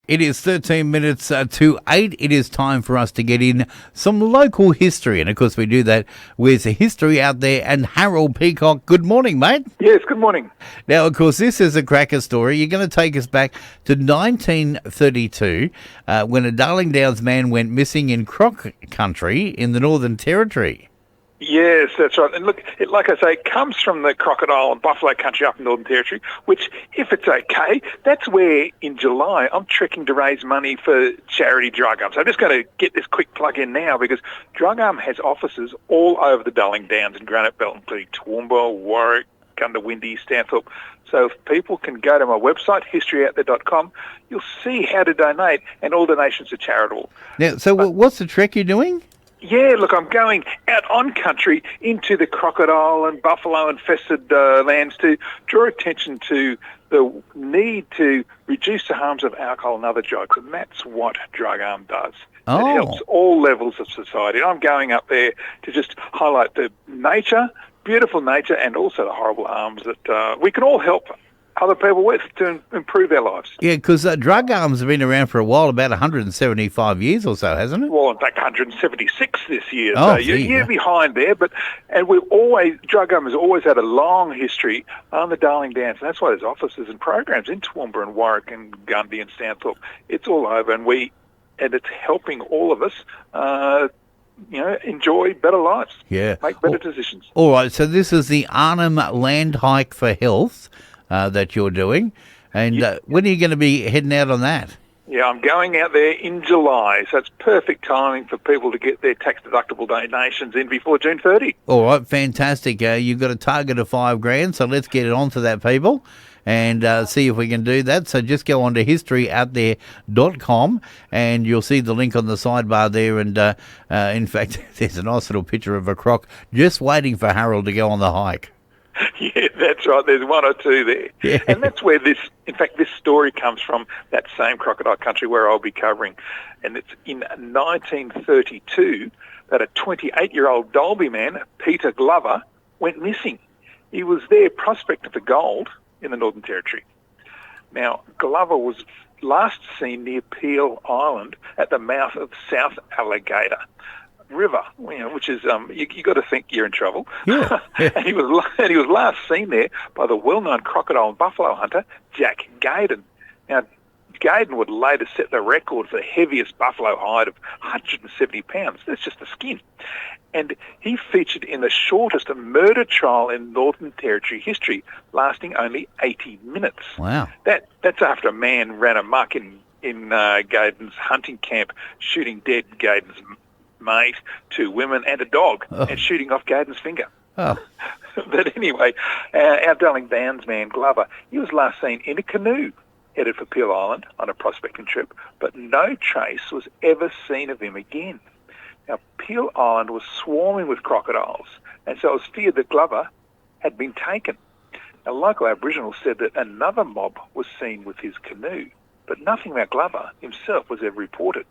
It is 13 minutes to 8. It is time for us to get in some local history. And, of course, we do that with History Out There and Harold Peacock. Good morning, mate. Yes, good morning. Now, of course, this is a cracker story. You're going to take us back to 1932 when a Darling Downs man went missing in Croc country in the Northern Territory. Yes, that's right. And look, like I say, it comes from the Crocodile and Buffalo country up in Northern Territory, which, if it's okay, that's where in July I'm trekking to raise money for charity Drug Arm. So I'm just going to get this quick plug in now because Drug Arm has offices all over the Darling Downs and Granite Belt, including Toowoomba, Warwick, Gundawindi, Stanthorpe. So if people can go to my website, historyouthere.com, you'll see how to donate, and all donations are charitable. Now, so what's the trek you're doing? Yeah, look, I'm going out on country into the crocodile and buffalo infested lands to draw attention to the need to reduce the harms of alcohol and other drugs, and that's what Drug Arm does. Oh. It helps all levels of society. I'm going up there to just highlight the nature, beautiful nature, and also the horrible harms that we can all help other people with to improve their lives. Yeah, because Drug Arms have been around for a while, about 175 years or so, hasn't it? Well, in fact, 176 this year. Oh, So you're behind there. And Drug Arm has always had a long history on the Darling Downs. And that's why there's offices and programs in Toowoomba and Warwick and Gundy and Stanthorpe. It's all over, and it's helping all of us enjoy better lives. Yeah. Make better decisions. All right, so this is the Arnhem Land Hike for Health that you're doing. And when are you going to be heading out on that? Yeah, I'm going out there in July, so it's perfect timing for people to get their tax-deductible donations in before June 30. All right, fantastic. You've got a target of $5,000, so let's get it on to that, people, and see if we can do that. So just go on to historyouthere.com, and you'll see the link on the sidebar there. And in fact, there's a nice little picture of a croc just waiting for Harold to go on the hike. Yeah, that's right. There's one or two there. Yeah. And that's where this story comes from, that same crocodile country where I'll be covering. And it's in 1932 that a 28-year-old Dalby man, Peter Glover, went missing. He was there prospecting for gold in the Northern Territory. Now, Glover was last seen near Peel Island at the mouth of South Alligator River, which is you got to think you're in trouble. Yeah. and he was last seen there by the well-known crocodile and buffalo hunter Jack Gaydon. Now, Gaydon would later set the record for the heaviest buffalo hide of 170 pounds. That's just the skin. And he featured in the shortest murder trial in Northern Territory history, lasting only 80 minutes. Wow. That's after a man ran amok in Gaydon's hunting camp, shooting dead Gaydon's mate, 2 women and a dog, and shooting off Gaydon's finger. Oh. But anyway, our Darling Downs man, Glover, he was last seen in a canoe headed for Peel Island on a prospecting trip, but no trace was ever seen of him again. Now, Peel Island was swarming with crocodiles, and so it was feared that Glover had been taken. Now, local Aboriginals said that another mob was seen with his canoe, but nothing about Glover himself was ever reported.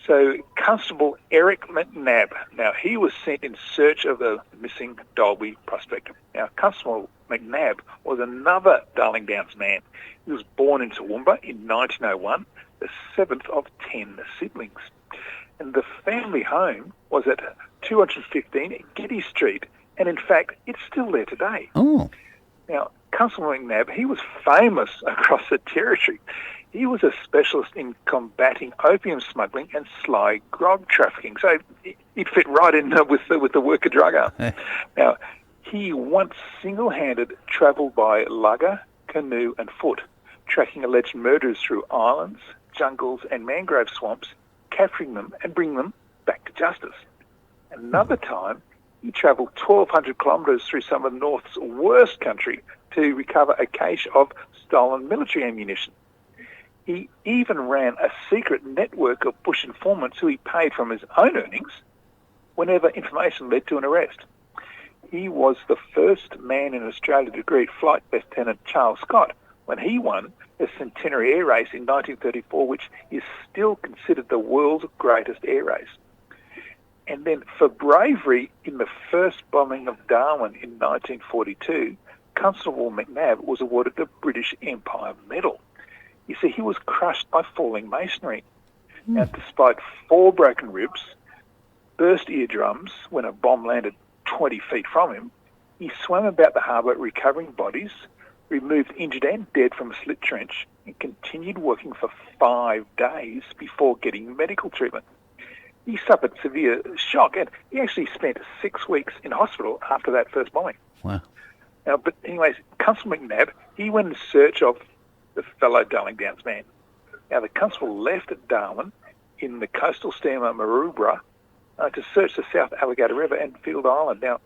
So Constable Eric McNabb, now he was sent in search of the missing Dalby prospector. Now Constable McNabb was another Darling Downs man. He was born in Toowoomba in 1901, the 7th of 10 siblings. And the family home was at 215 Getty Street, and in fact it's still there today. Oh. Now Constable McNabb, he was famous across the territory. He was a specialist in combating opium smuggling and sly grog trafficking, so he'd fit right in with the work of Drug Arm. Now, he once single-handed travelled by lugger, canoe and foot, tracking alleged murderers through islands, jungles and mangrove swamps, capturing them and bringing them back to justice. Another time, he travelled 1,200 kilometres through some of the North's worst country to recover a cache of stolen military ammunition. He even ran a secret network of bush informants who he paid from his own earnings whenever information led to an arrest. He was the first man in Australia to greet Flight Lieutenant Charles Scott when he won the Centenary Air Race in 1934, which is still considered the world's greatest air race. And then for bravery in the first bombing of Darwin in 1942, Constable McNabb was awarded the British Empire Medal. You see, he was crushed by falling masonry. And despite 4 broken ribs, burst eardrums when a bomb landed 20 feet from him, he swam about the harbour recovering bodies, removed injured and dead from a slit trench, and continued working for 5 days before getting medical treatment. He suffered severe shock, and he actually spent 6 weeks in hospital after that first bombing. Wow. Now, but anyways, Constable McNabb, he went in search of the fellow Darling Downs man. Now, the constable left at Darwin in the coastal steamer Maroubra to search the South Alligator River and Field Island. Now,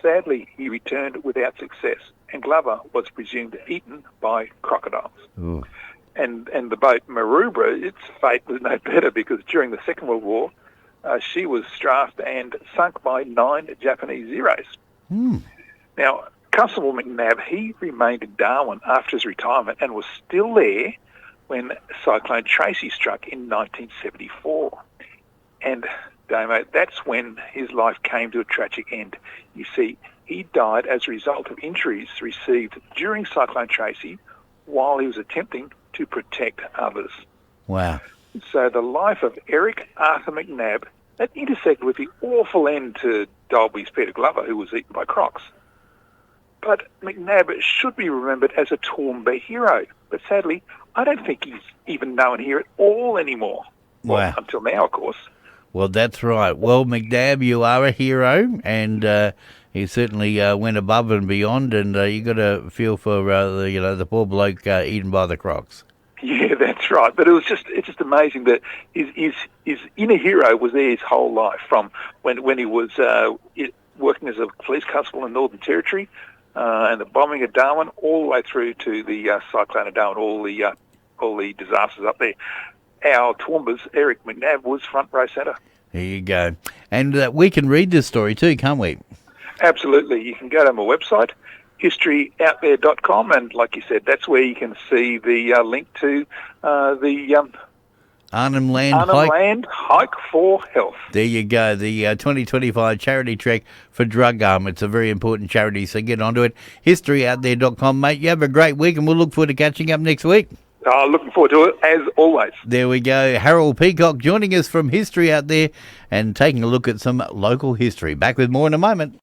sadly, he returned without success, and Glover was presumed eaten by crocodiles. Ooh. And the boat Maroubra, its fate was no better because during the Second World War, she was strafed and sunk by 9 Japanese Zeros. Now, Constable McNabb, he remained in Darwin after his retirement and was still there when Cyclone Tracy struck in 1974. And, Damo, that's when his life came to a tragic end. You see, he died as a result of injuries received during Cyclone Tracy while he was attempting to protect others. Wow. So the life of Eric Arthur McNabb, that intersected with the awful end to Dalby's Peter Glover, who was eaten by crocs. But McNabb should be remembered as a Toowoomba hero. But sadly, I don't think he's even known here at all anymore. Wow. Well, until now, of course. Well, that's right. Well, McNabb, you are a hero, and he certainly went above and beyond, and you got to feel for the poor bloke eaten by the crocs. Yeah, that's right. But it's just amazing that his inner hero was there his whole life, from when he was working as a police constable in Northern Territory, and the bombing of Darwin, all the way through to the cyclone of Darwin, all the disasters up there. Our Toowoomba's Eric McNabb was front row centre. There you go. And we can read this story too, can't we? Absolutely. You can go to my website, historyouthere.com, and like you said, that's where you can see the link to the Arnhem Land Hike for Health. There you go, the 2025 charity trek for drug harm. It's a very important charity, so get onto it. Historyouthere.com, mate. You have a great week, and we'll look forward to catching up next week. Looking forward to it, as always. There we go. Harold Peacock joining us from History Out There and taking a look at some local history. Back with more in a moment.